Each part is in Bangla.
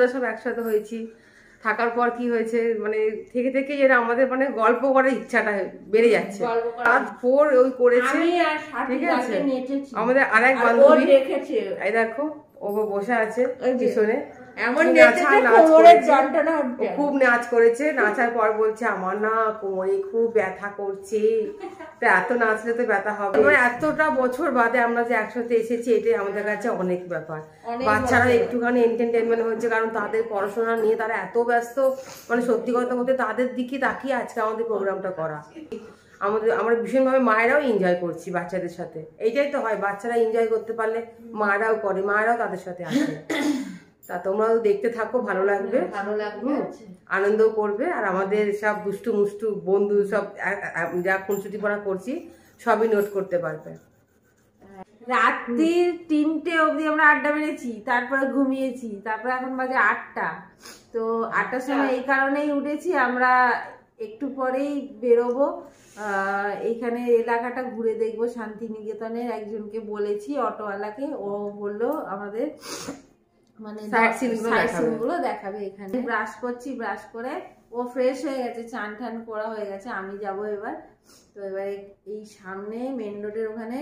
বন্ধুরা সব একসাথে হয়েছি। থাকার পর কি হয়েছে মানে থেকে থেকে যেটা আমাদের মানে গল্প করার ইচ্ছাটা বেড়ে যাচ্ছে। রাত ভোর ওই করেছে, ঠিক আছে। আমাদের আরেক বান্ধবী এই দেখো ও বসে আছে পিছনে, খুব নাচ করেছে। নাচার পর বলছে আমার না কোমরে খুব ব্যথা করছে, তা এত নাচলে তো ব্যথা হবে। এতটা বছর বাদে আমরা যে একসাথে এসেছি এটাই আমাদের কাছে অনেক ব্যাপার। বাচ্চারা একটুখানি এন্টারটেনমেন্ট হচ্ছে, কারণ তাদের পড়াশোনা নিয়ে তারা এত ব্যস্ত, মানে সত্যি কথা বলতে তাদের দিকে তাকিয়ে আজকে আমাদের প্রোগ্রামটা করা। আমরা ভীষণভাবে মায়েরাও এনজয় করছি বাচ্চাদের সাথে। এইটাই তো হয়, বাচ্চারা এনজয় করতে পারলে মায়েরাও করে, মায়েরাও তাদের সাথে আসে। তা তোমরাও দেখতে থাকো, ভালো লাগবে, আনন্দও করবে। আর আমাদের সব দুষ্টু মুষ্টু বন্ধু সব যা খুনসুটি পড়া করছি সবই নোট করতে পারবে। রাত্রির 3টে অবধি আমরা আড্ডা মেরেছি, তারপরে ঘুমিয়েছি। তারপরে এখন বাজে 8টা। তো 8টার সময় এই কারণেই উঠেছি, আমরা একটু পরেই বেরোবো। এইখানে এলাকাটা ঘুরে দেখবো। শান্তিনিকেতনের একজনকে বলেছি, অটোওয়ালাকে, ও বললো আমাদের মানে গুলো দেখাবে এখানে। ব্রাশ করছি, ব্রাশ করে ও ফ্রেশ হয়ে গেছে, চান টান করা হয়ে গেছে। আমি যাব এবার। তো এবার এই সামনে মেন রোডের ওখানে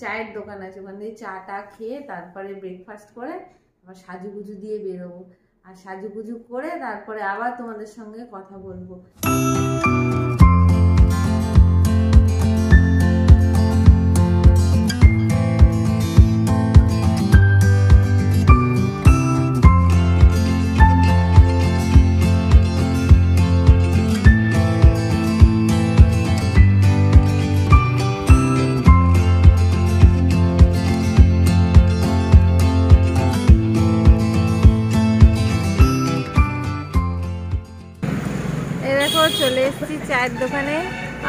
চায়ের দোকান আছে, ওখান থেকে চাটা খেয়ে তারপরে ব্রেকফাস্ট করে আবার সাজুগুজু দিয়ে বেরোবো। আর সাজুগুজু করে তারপরে আবার তোমাদের সঙ্গে কথা বলবো। চলে এসেছি চায়ের দোকানে।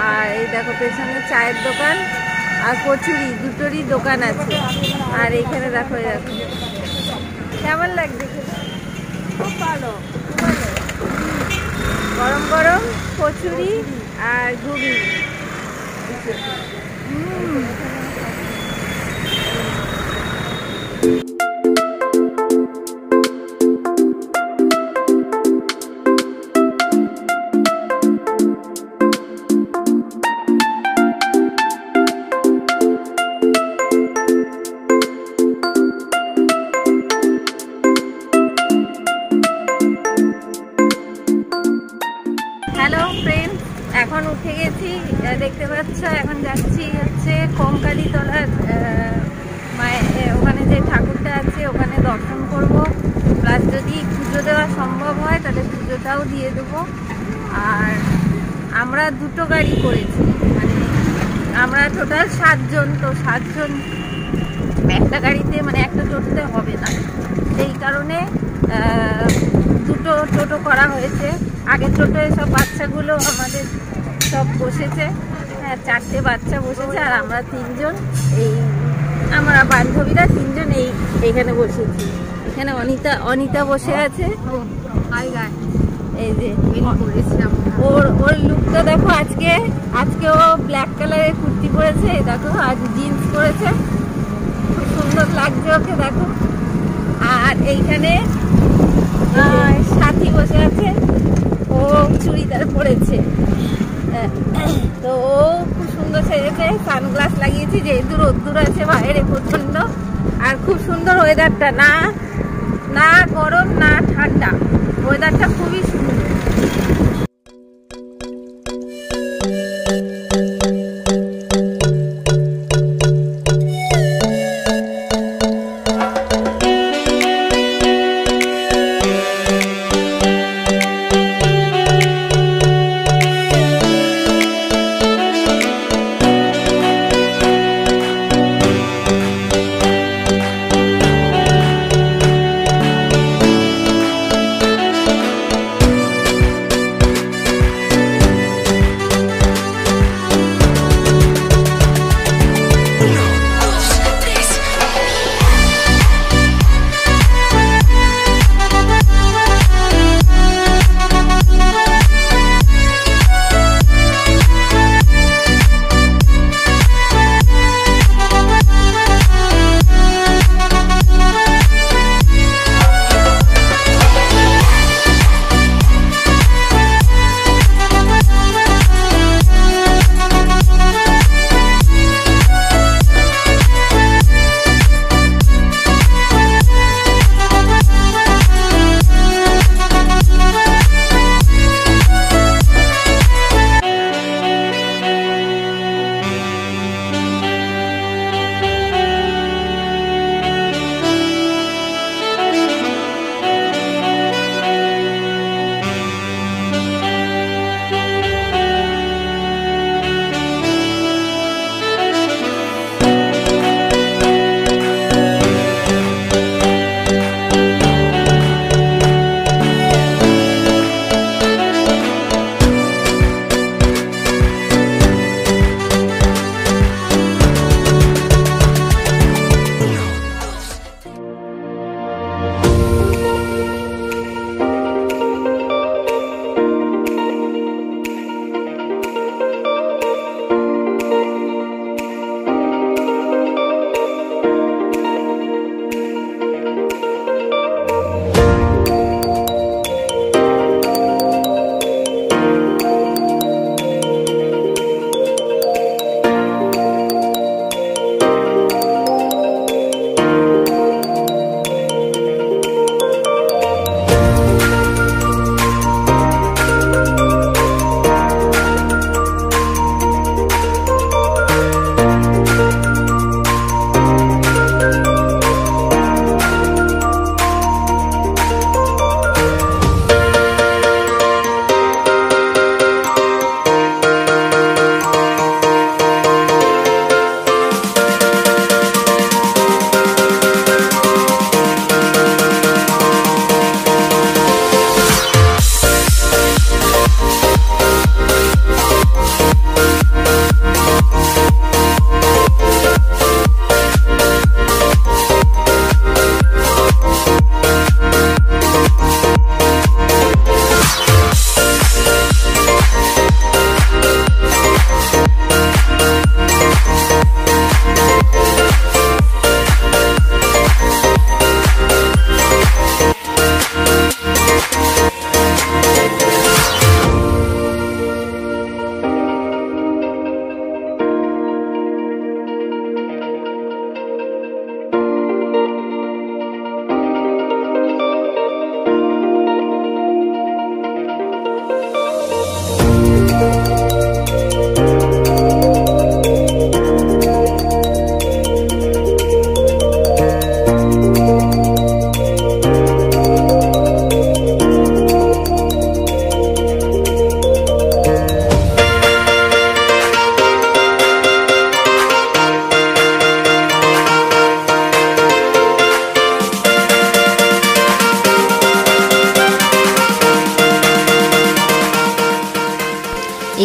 আর এই দেখো পেছনে চায়ের দোকান আর কচুরি দুটোরই দোকান আছে। আর এইখানে দেখো কেমন লাগছে, খুব ভালো, গরম গরম কচুরি আর ঘুগনি। হ্যালো ফ্রেন্ডস, এখন উঠে গেছি, দেখতে পাচ্ছ। এখন যাচ্ছি হচ্ছে কঙ্কালীতলার মায়ের ওখানে যে ঠাকুরটা আছে ওখানে দর্শন করব। প্লাস যদি পুজো দেওয়া সম্ভব হয় তাহলে পুজোটাও দিয়ে দেবো। আর আমরা দুটো গাড়ি করেছি, মানে আমরা টোটাল 7 জন। তো 7 জন একটা গাড়িতে মানে একটা টোটোতে হবে না, সেই কারণে দুটো টোটো করা হয়েছে। আগের টোটোয় সব বাচ্চাগুলো আমাদের সব বসেছে, হ্যাঁ 4টে বাচ্চা বসেছে। আর আমরা 3 জন, এই আমরা বান্ধবীরা 3 জন এইখানে বসেছি। এখানে অনিতা বসে আছে। এই যে ওর লুকটা দেখো। আজকে ও ব্ল্যাক কালারের কুর্তি পরেছে, দেখো। আজ জিন্স পরেছে, খুব সুন্দর লাগছে ওকে, দেখো। আর এইখানে সাথী বসে আছে, ও চুড়িদার পরেছে। তো ও খুব সুন্দর সেজেছে, সানগ্লাস লাগিয়েছি যেহেতু রোদ্দুর আছে বাইরে প্রচন্ড। আর খুব সুন্দর ওয়েদারটা, না গরম না ঠান্ডা, ওয়েদারটা খুবই সুন্দর।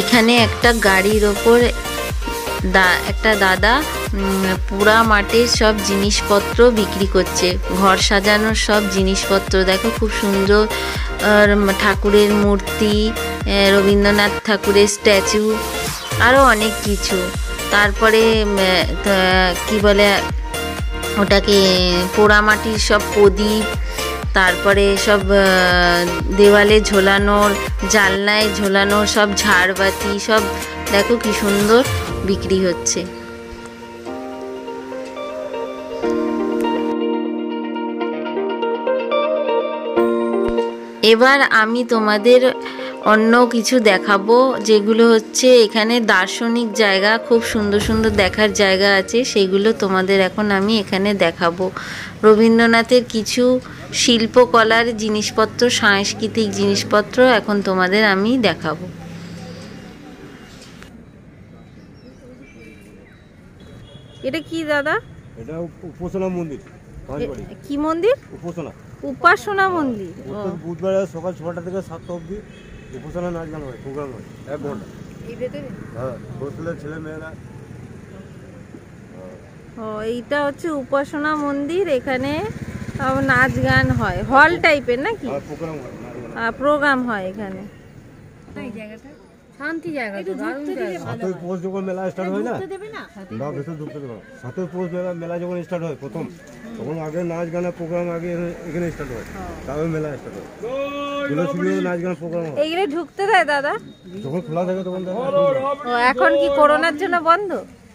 এখানে একটা গাড়ির ওপর একটা দাদা পুরা মাটির সব জিনিসপত্র বিক্রি করছে, ঘর সাজানোর সব জিনিসপত্র। দেখো খুব সুন্দর ঠাকুরের মূর্তি, রবীন্দ্রনাথ ঠাকুরের স্ট্যাচু, আরও অনেক কিছু। তারপরে কি বলে ওটাকে, পোড়ামাটির সব প্রদীপ, তারপরে সব দেওয়ালে ঝোলানোর, জানলায় ঝোলানোর সব ঝাড়বাতি, সব দেখো কি সুন্দর বিক্রি হচ্ছে। এবার আমি তোমাদের অন্য কিছু দেখাবো, যেগুলো হচ্ছে এখানে দার্শনিক জায়গা, খুব সুন্দর সুন্দর দেখার জায়গা আছে, সেগুলো তোমাদের এখন আমি এখানে দেখাবো। রবীন্দ্রনাথের কিছু শিল্পকলার জিনিসপত্র, সাংস্কৃতিক জিনিসপত্র এখন তোমাদের আমি দেখাবো। এটা কি দাদা? এটা উপাসনা মন্দির। কি মন্দির? উপাসনা। উপাসনা মন্দির। বুধবার সকাল 6টা থেকে 7টা অবধি উপাসনা নাচ গান হয়, প্রোগ্রাম হয় 1 ঘন্টা। এই ভেতরে? হ্যাঁ, হোস্টেলের ছেলে মেয়েরা। ও, এইটা হচ্ছে উপাসনা মন্দির। এখানে নাচ গান হয়, হল টাইপের নাকি? প্রোগ্রাম হয়, প্রোগ্রাম হয় এখানে। এই জায়গাটা শান্তি জায়গা তো, দারুণ জায়গা। 7ই পৌষ যখন মেলা স্টার্ট হয় না, না ভেতর ঢুকতে দেবে না। 7ই পৌষ মেলা যখন স্টার্ট হয় প্রথম, তখন আগে নাচ গানের প্রোগ্রাম আগে এখানে স্টার্ট হয়, তারপরে মেলা স্টার্ট হয়। নাচ গান প্রোগ্রাম হয়। এইগুলো ঢুকতে দেয় দাদা? যখন খোলা থাকে তখন ও, এখন কি করোনার জন্য বন্ধ?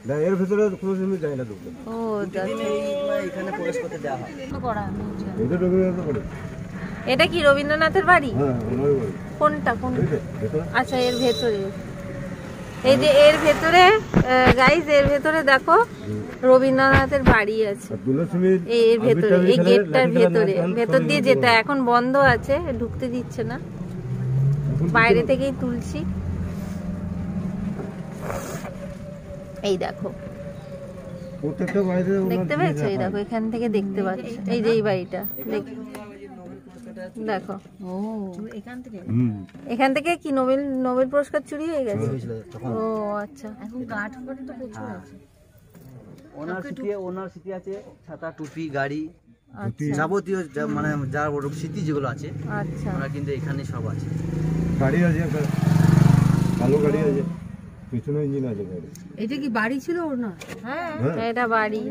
না, এর ভিতরে কোনো সময় যায় না ঢুকতে। ও, এখানে প্রবেশ করতে দেওয়া হয়। এটা রবীন্দ্রনাথ করে। এটা কি রবীন্দ্রনাথের বাড়ি? হ্যাঁ, ওনারই বাড়ি। কোনটা কোন? ভেতরে। আচ্ছা, এর ভেতরে। এই যে এর ভেতরে গাইস, এর ভেতরে দেখো রবীন্দ্রনাথের বাড়ি আছে। এর ভেতরে, এই গেটটার ভেতরে, ভেতর দিয়ে যেটা এখন বন্ধ আছে, ঢুকতে দিচ্ছে না, বাইরে থেকেই তুলছি। এই দেখো, প্রত্যেকটা বাড়িতে দেখতে পাচ্ছ? এই দেখো, এখান থেকে দেখতে পাচ্ছ, এই যে এই বাড়িটা দেখো। ও, এখান থেকে কি নোবেল পুরস্কার চুরি হয়ে গেছে? ও আচ্ছা। এখন কাঠ ফাট তো প্রচুর আছে। ওনার স্মৃতি আছে, ছাতা, টুপি, গাড়ি, আচ্ছা, যাবতীয় মানে যার স্মৃতি যেগুলো আছে, আচ্ছা। ওনার কিন্তু এখানে সব আছে। গাড়ি আছে, কালো গাড়ি আছে, পিছনে ইঞ্জিন আছে গাড়ি। এটা কি বাড়ি ছিল ওর? না, হ্যাঁ, এটা বাড়ি।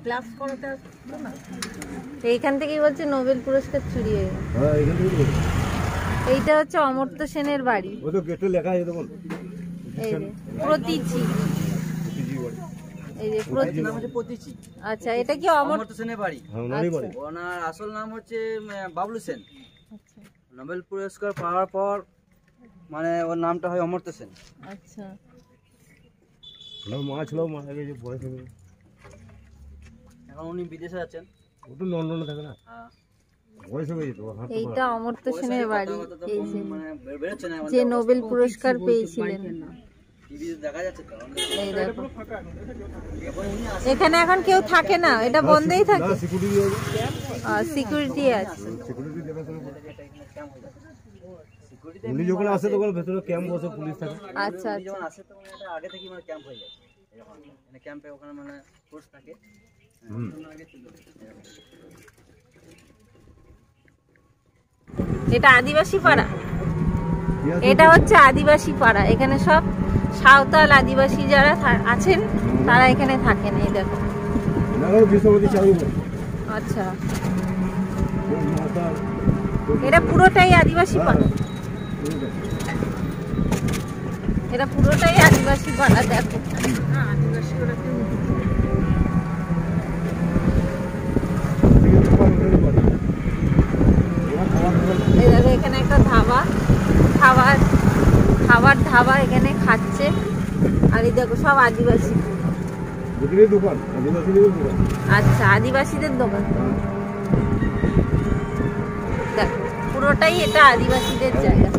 ক্লাস করাতে আসতো না, এইখান থেকেই বলছে নোবেল পুরস্কার চুরি হয়ে গেছে। হ্যাঁ, এখান থেকে। এইটা হচ্ছে অমর্ত্য সেনের বাড়ি। ও তো গেটে লেখা আছে তখন, এই যে প্রতীচি, এই যে প্রতীচি। নাম হচ্ছে প্রতীচি। আচ্ছা, এটা কি অমর্ত্য সেনের বাড়ি? হ্যাঁ, ওনারই বাড়ি। ওনার আসল নাম হচ্ছে বাবলু সেন। আচ্ছা, নোবেল পুরস্কার পাওয়ার পর মানে ওর নামটা হয় অমর্ত্য সেন। আচ্ছা। ওনার মা ছিল, মারা গেছে বয়স হয়ে গেছে। এখন উনি বিদেশে আছেন। ও তো লন্ডনে থাকে না, বয়স হয়ে গেছে তো। এইটা অমর্ত্য সেনের বাড়ি, এই যে মানে বেরোচ্ছে না, যে নোবেল পুরস্কার পেয়েছিলেন। টিভিতে দেখা যাচ্ছে তো। এই দেখো, এখানে এখন কেউ থাকে না, এটা বন্ধই থাকে। সিকিউরিটি আছে। সিকিউরিটি দেখাশোনা করে। উনি যখন আসে তখন ভেতরে ক্যাম্প বসে, পুলিশ থাকে। আচ্ছা, আচ্ছা। যখন আসে তখন এটা আগে থেকে মানে ক্যাম্প হয়ে যায়। যখন মানে ক্যাম্পে ওখানে মানে ফোর্স থাকে। এটা আদিবাসী পাড়া, এটা হচ্ছে আদিবাসী পাড়া। এখানে সব সাঁওতাল আদিবাসী যারা আছেন তারা এখানে থাকেন। এই দেখো, আচ্ছা, এটা পুরোটাই আদিবাসী পাড়া, এটা পুরোটাই আদিবাসী পাড়া। দেখো, এই দেখো, এখানে একটা ধাবা, খাবার ধাবা, এখানে খাচ্ছে। আর এই দেখো সব আদিবাসী। আচ্ছা, আদিবাসীদের দোকান। দেখো, পুরোটাই এটা আদিবাসীদের জায়গা।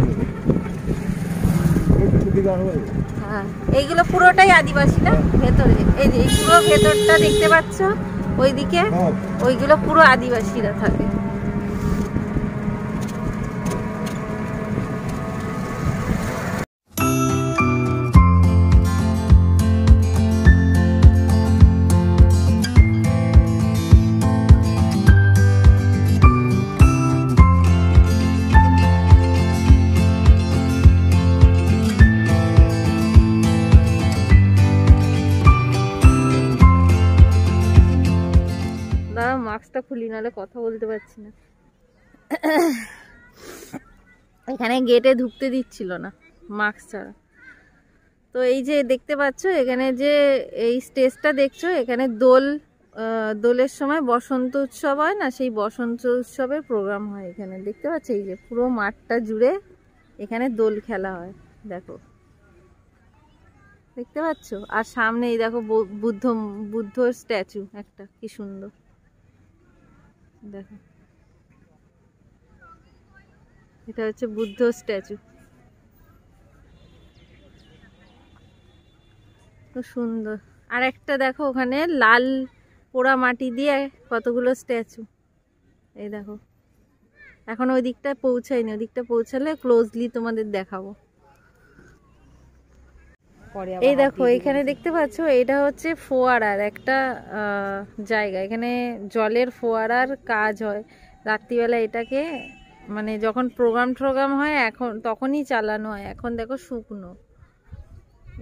হ্যাঁ, এইগুলো পুরোটাই আদিবাসী না? ভেতরে এই যে পুরো ভেতরটা দেখতে পাচ্ছ, ওইদিকে ওইগুলো পুরো আদিবাসীরা থাকে। খুলি, নাহলে কথা বলতে পারছি না। এখানে গেটে ঢুকতে দিচ্ছিল না মাস্ক ছাড়া। তো এই যে দেখতে পাচ্ছ এখানে যে এই স্টেজটা দেখছো, এখানে দোলের সময় বসন্ত উৎসব হয় না, সেই বসন্ত উৎসবের প্রোগ্রাম হয় এখানে। দেখতে পাচ্ছ এই যে পুরো মাঠটা জুড়ে এখানে দোল খেলা হয়, দেখো দেখতে পাচ্ছ। আর সামনে এই দেখো বুদ্ধর স্ট্যাচু একটা, কি সুন্দর দেখো, এটা হচ্ছে বুদ্ধ স্ট্যাচু, খুব সুন্দর। আর একটা দেখো ওখানে লাল পোড়া মাটি দিয়ে কতগুলো স্ট্যাচু, এই দেখো। এখন ওই দিকটা পৌঁছায়নি, ওই দিকটা পৌঁছালে ক্লোজলি তোমাদের দেখাবো। এই দেখো এখানে দেখতে পাচ্ছ, এটা হচ্ছে ফোয়ারার একটা জায়গা। এখানে জলের ফোয়ারার কাজ হয় রাত্রিবেলা। এটাকে মানে যখন প্রোগ্রাম হয় এখন তখনই চালানো হয়। এখন দেখো শুকনো,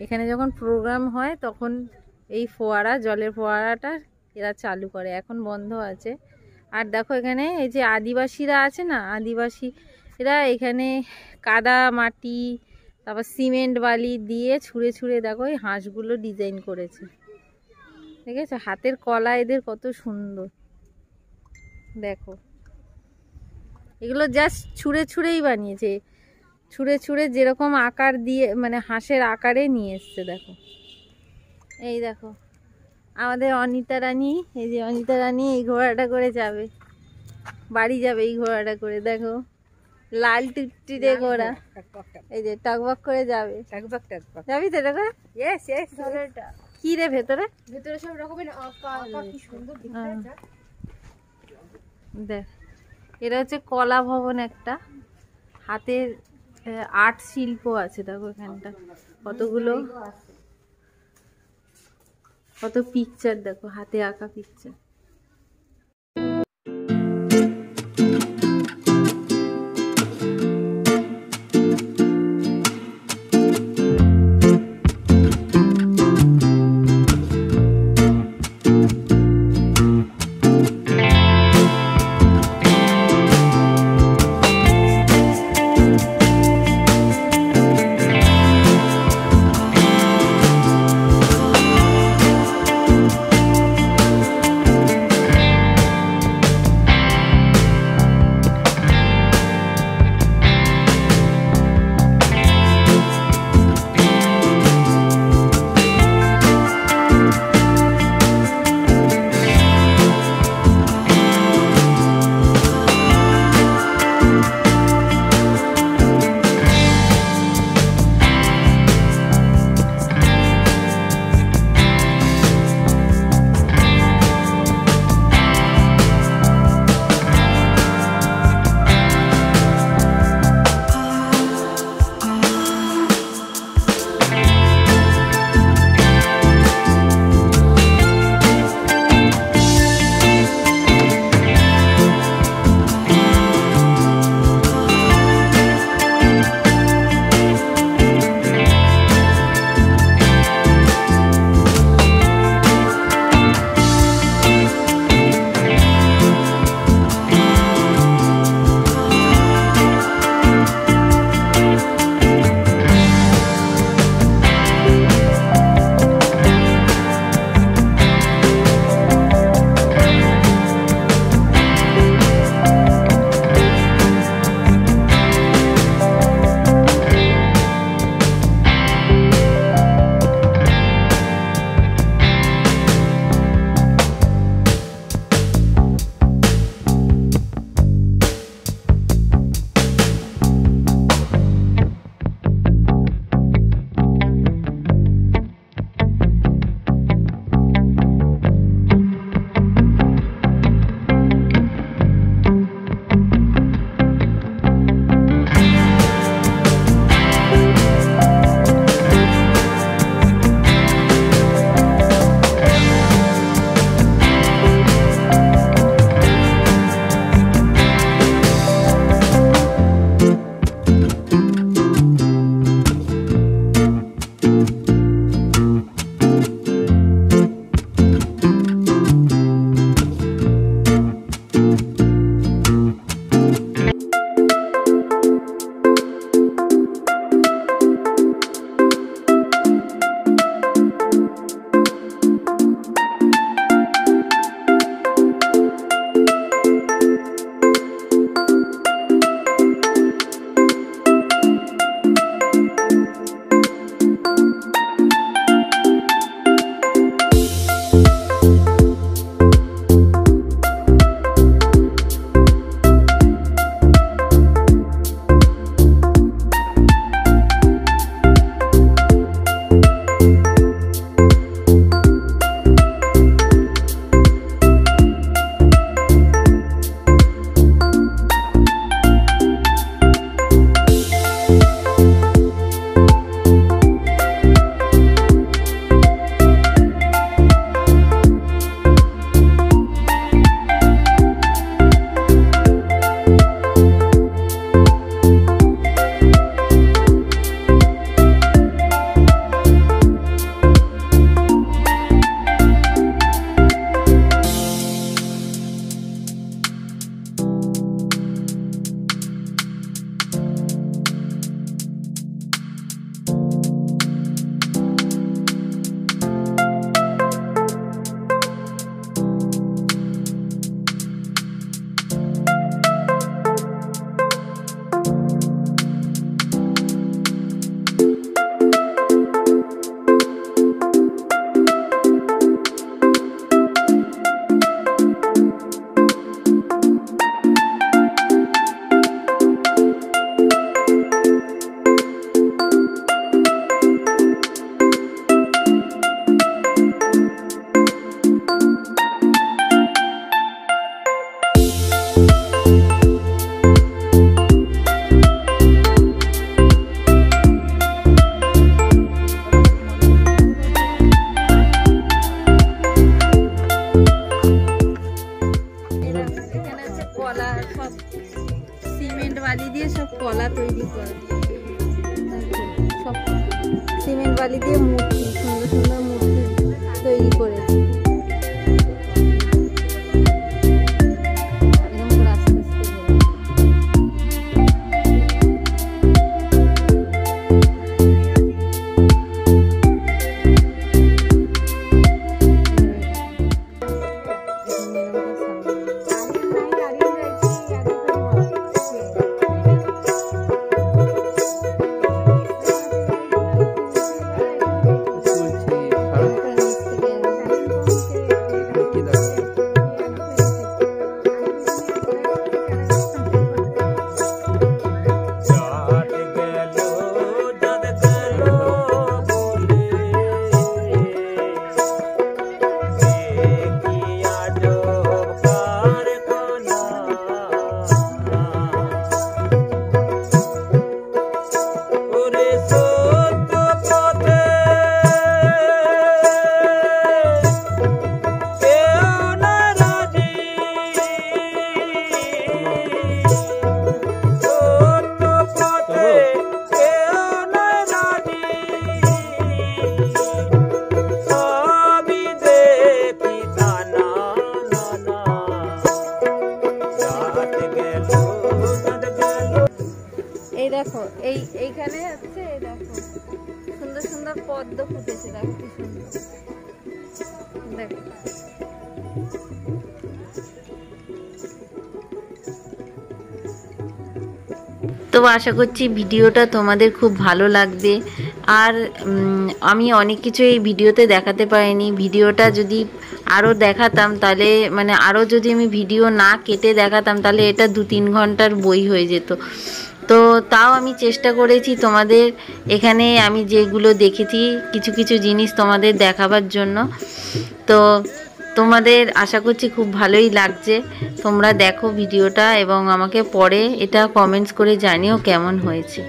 এখানে যখন প্রোগ্রাম হয় তখন এই ফোয়ারা, জলের ফোয়ারাটা এরা চালু করে, এখন বন্ধ আছে। আর দেখো এখানে এই যে আদিবাসীরা আছে না, আদিবাসীরা এখানে কাদা মাটি তারপর সিমেন্ট বালি দিয়ে ছুঁড়ে ছুঁড়ে দেখো এই হাঁসগুলো ডিজাইন করেছে, ঠিক আছে। হাতের কলা এদের কত সুন্দর দেখো। এগুলো জাস্ট ছুঁড়ে ছুঁড়েই বানিয়েছে, ছুঁড়ে ছুঁড়ে যেরকম আকার দিয়ে মানে হাঁসের আকারে নিয়ে এসছে দেখো। এই দেখো আমাদের অনিতা রানী, এই যে অনিতা রানী এই ঘোড়াটা করে যাবে, বাড়ি যাবে এই ঘোড়াটা করে, দেখো লাল টুকটুকে ঘোড়া, এই যে টকবক করে যাবে। যাবি তো এটা করে? কি রে ভেতরে সব রকমের দেখ। এটা হচ্ছে কলা ভবন, একটা হাতের আর্ট শিল্প আছে দেখো এখানটা, কত পিকচার দেখো, হাতে আঁকা পিকচার। দিয়ে সব কলা তৈরি করে, সব সিমেন্ট বালি দিয়ে মূর্তি, সুন্দর সুন্দর মূর্তি তৈরি করে। দেখো এইখানে হচ্ছে, দেখো সুন্দর সুন্দর পদ্ম ফুটেছে, দেখো কি সুন্দর, দেখো। তো আশা করছি ভিডিওটা তোমাদের খুব ভালো লাগবে। আর আমি অনেক কিছু এই ভিডিওতে দেখাতে পারিনি। ভিডিওটা যদি আরও দেখাতাম তাহলে, মানে আরও যদি আমি ভিডিও না কেটে দেখাতাম তাহলে এটা 2-3 ঘন্টার বই হয়ে যেত। তো তাও আমি চেষ্টা করেছি তোমাদের এখানে আমি যেগুলো দেখেছি কিছু কিছু জিনিস তোমাদের দেখাবার জন্য। তো তোমাদের আশা করছি খুব ভালোই লাগছে। তোমরা দেখো ভিডিওটা এবং আমাকে পরে এটা কমেন্টস করে জানিও কেমন হয়েছে।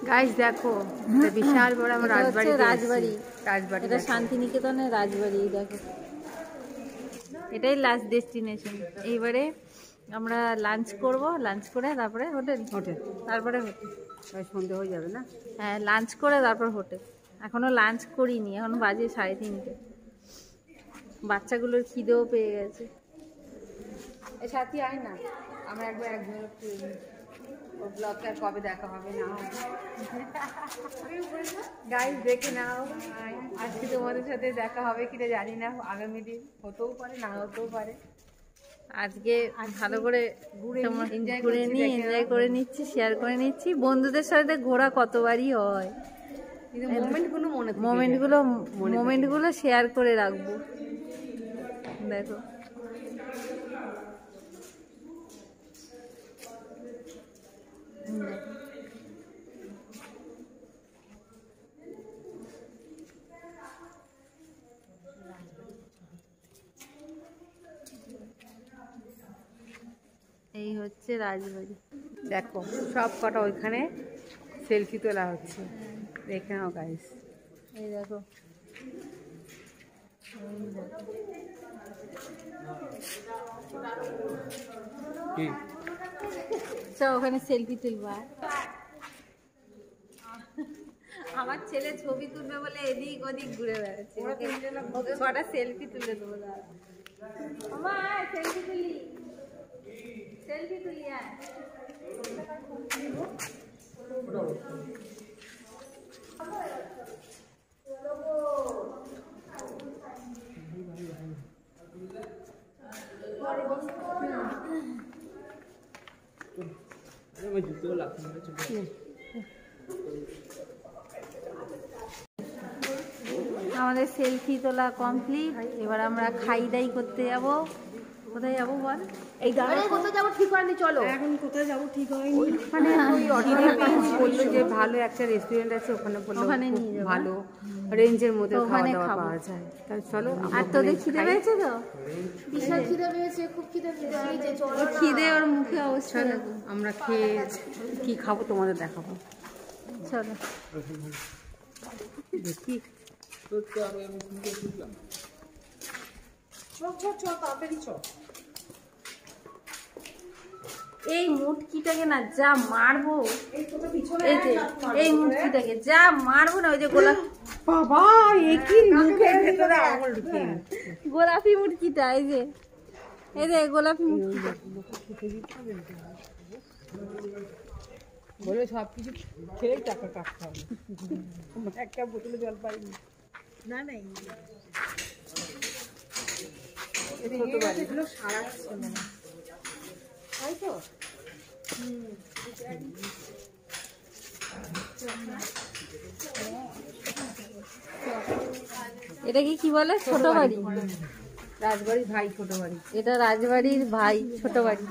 গাইস দেখো বিশাল বড় আমার রাজবাড়ি, রাজবাড়ি, রাজবাড়ি এটা শান্তিনিকেতনের রাজবাড়ি। দেখো এটাই লাস্ট ডেস্টিনেশন। এইবারে আমরা লাঞ্চ করব, লাঞ্চ করে তারপরে হোটেল, তারপরে হোটেল, সন্ধে হয়ে যাবে না? হ্যাঁ লাঞ্চ করে তারপর হোটেল। এখনো লাঞ্চ করিনি, এখন বাজে 3:30। বাচ্চাগুলোর খিদেও পেয়ে গেছে। এই সাথী আয় না, আমরা একবার ও ব্লগটা কবে দেখা হবে না গাইস দেখে নাও। আজকে তোমাদের সাথে দেখা হবে কিনা জানি না, আগামী দিন হতেও পারে না হতেও পারে। আজকে ভালো করে ঘুরে নিয়ে এনজয় করে নিচ্ছি, শেয়ার করে নিচ্ছি। বন্ধুদের সাথে ঘোরা কতবারই হয়, মোমেন্টগুলো শেয়ার করে রাখবো। দেখো এই হচ্ছে রাজবাড়ি। দেখো সব কটা ওইখানে সেলফি তোলা হচ্ছে, দেখে নাও গাইস। এই দেখো ওখানে সেলফি তুলবা। আমার ছেলে ছবি তুলবে বলে এদিক ওদিক ঘুরে বেড়াচ্ছে, ওকে কটা সেলফি তুলে দেবো। সেলফি তুলি, সেলফি তুলি। আমাদের সেলফি তোলা কমপ্লিট। এবার আমরা খাই দাই করতে যাব। কোথায় যাবো বল? এই দাঁড়ায় কোথায় যাবো ঠিক হয়নি, চলো এখন কোথায় যাবো ঠিক হয়নি। ওখানে ওই অর্ডিনারি বললো যে ভালো একটা রেস্টুরেন্ট আছে, ওখানে বললো ওখানে নিয়ে যাবো। ভালো রেঞ্জের মধ্যে তো খাওয়া ওখানে দাওয়া খাবো। পাওয়া যায়। তাহলে চলো আর তোদের খিদে পেয়েছে তো? বিশাল খিদে পেয়েছে, খুব খিদে পেয়েছে। এই যে চলো ওর খিদে ওর মুখে অবস্থা দেখো। আমরা খেয়ে কি খাবো তোমাদের দেখাবো। চলো দেখি এই মুটকিটাকে না যা মারবো, এই যে এই মুটকিটাকে যা মারবো না, ওই যে বাবা একই মুখের ভেতরে আঙুল ঢুকিয়ে গোলাপি মুটকিটা, এই যে গোলাপি মুটকিটা। বলে সব কিছু খেলেই টাকা কাটতে হবে, একটা বোতলে জল পাইনি। না না ছোট বাড়ি তাই তো। এটাকে কি বলে? ছোট বাড়ি। রাজবাড়ির ভাই ছোট বাড়ি। এটা রাজবাড়ির ভাই ছোট বাড়ি,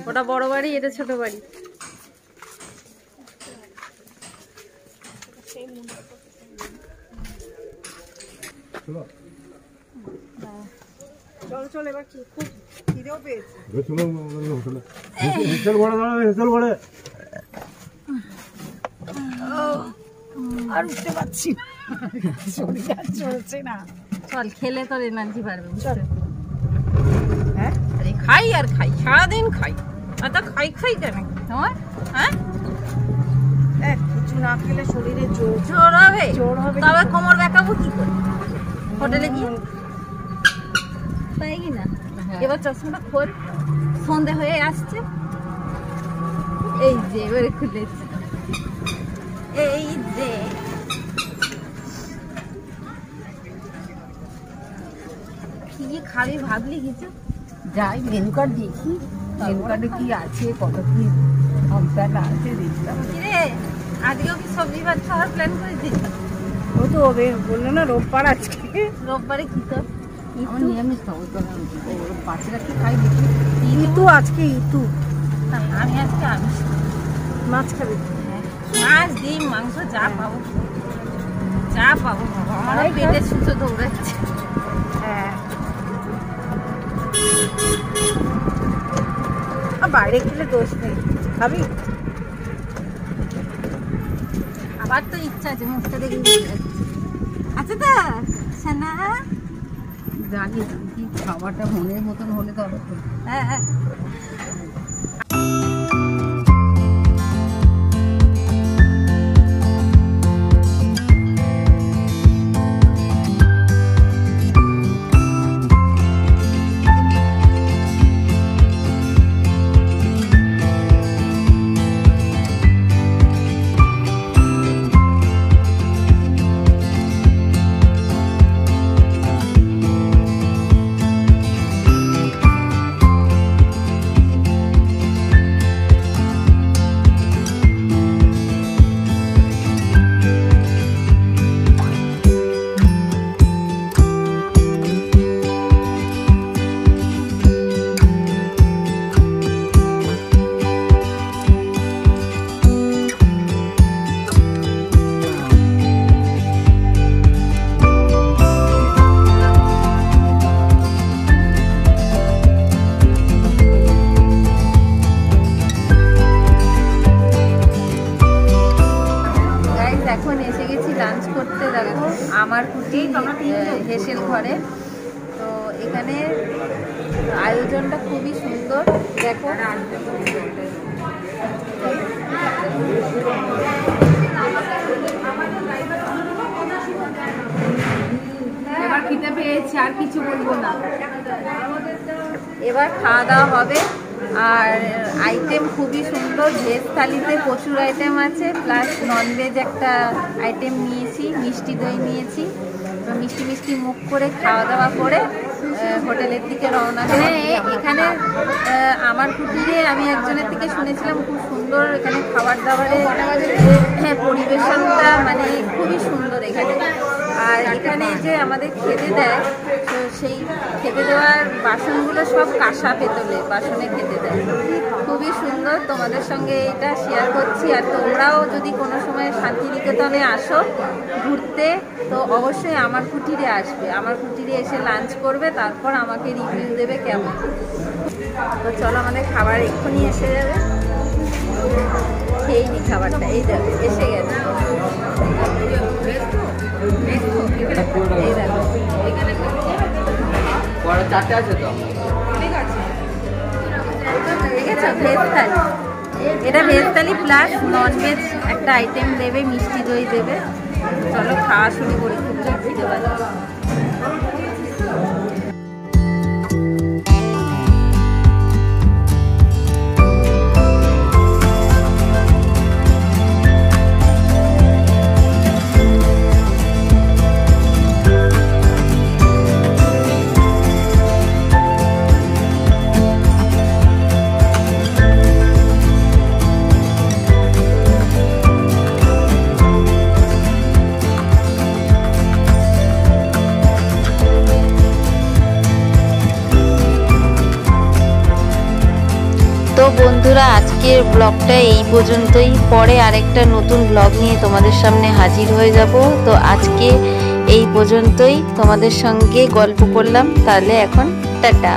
ওটা বড় বাড়ি, এটা ছোট বাড়ি। চলো চলো, এবার কি খুব খিদেও পেয়েছে। হেসেল বড়ে দাঁড়াবে, হেসেল বড়ে। আর উঠতে পারছি না, শরীর আর চলছে না। চল, খেলে তোর এনার্জি বাড়বে। চল। হ্যাঁ, আরে খাই আর খাই, সারাদিন খাই। এত খাই খাই কেন তোমার? হ্যাঁ, কিছু না খেলে শরীরে জোর জোর হবে। তবে কোমর দেখাবো কি করে হোটেলে গিয়ে? তাই কি না? এবার চশমাটা খোল, সন্ধে হয়ে আসছে। এই যে এবারে খুলেছে, এই যে কি খাবি ভাবলি কিছু? যাই মেনু কার্ড দেখি, মেনু কার্ডে কি আছে, কত কি অপশন আছে দেখলাম। কিরে, আজকেও কি সবজি ভাত খাওয়ার প্ল্যান করেছিস? ও তো হবে, বললো না রোববার আজকে। রোববারে কি তো আমার নিরামিষ খাবো, বাচ্চারা কি খাই দেখি। ইতু আজকে ইতু আমি আজকে আমিষ। মাছ খাবি? মাছ, ডিম, মাংস যা পাবো বাবা, আমার পেটে সুতো দৌড়াচ্ছে। হ্যাঁ, বাইরে খেলে দোষ নেই, খাবি? আবার তো ইচ্ছা আছে, মুখটা দেখে বুঝে যাচ্ছে। আচ্ছা তো সোনা, জানি কি খাবারটা মনের মতন হলে তবে তো। হ্যাঁ এখন এসে গেছি লাঞ্চ করতে। দেখো আমার কুটি হেসেল ঘরে। তো এখানে আয়োজনটা খুবই সুন্দর। দেখো এবার খেতে পেয়েছি, আর কিছু বলবো না। এবার খাওয়া দাওয়া হবে। আর আইটেম খুবই সুন্দর, ভেজ থালিতে প্রচুর আইটেম আছে, প্লাস ননভেজ একটা আইটেম নিয়েছি, মিষ্টি দই নিয়েছি। তো মিষ্টি মিষ্টি মুখ করে খাওয়া দাওয়া করে হোটেলের দিকে রওনা দেবো। এখানে আমার কুটিরে আমি একজনের থেকে শুনেছিলাম খুব সুন্দর এখানে খাবার দাবারের পরিবেশনটা, মানে খুবই সুন্দর এখানে। আর এখানে যে আমাদের খেতে দেয়, তো সেই খেতে দেওয়ার বাসনগুলো সব কাঁসা পেতলের বাসনে খেতে দেয়। খুবই সুন্দর, তোমাদের সঙ্গে এটা শেয়ার করছি। আর তোমরাও যদি কোনো সময় শান্তিনিকেতনে আসো ঘুরতে, তো অবশ্যই আমার কুটিরে আসবে, আমার কুটিরে এসে লাঞ্চ করবে, তারপর আমাকে রিভিউ দেবে কেমন। তো চলো, আমাদের খাবার এক্ষুনি এসে যাবে, খেয়ে নি খাবারটা। এই দেখো এসে গেছে, এই দেখো বড় চারটে আছে তো দেখেছো, ভেজ থালি। এটা ভেজ থালি প্লাস নন ভেজ একটা আইটেম দেবে, মিষ্টি দই দেবে। চলো খাওয়া শুরু করি, খুব জোর খিদে পাচ্ছে। তো বন্ধুরা, আজকের ব্লগটা এই পর্যন্তই। পরে আরেকটা নতুন ব্লগ নিয়ে তোমাদের সামনে হাজির হয়ে যাব। তো আজকে এই পর্যন্তই, তোমাদের সঙ্গে গল্প করলাম। তাহলে এখন টাটা।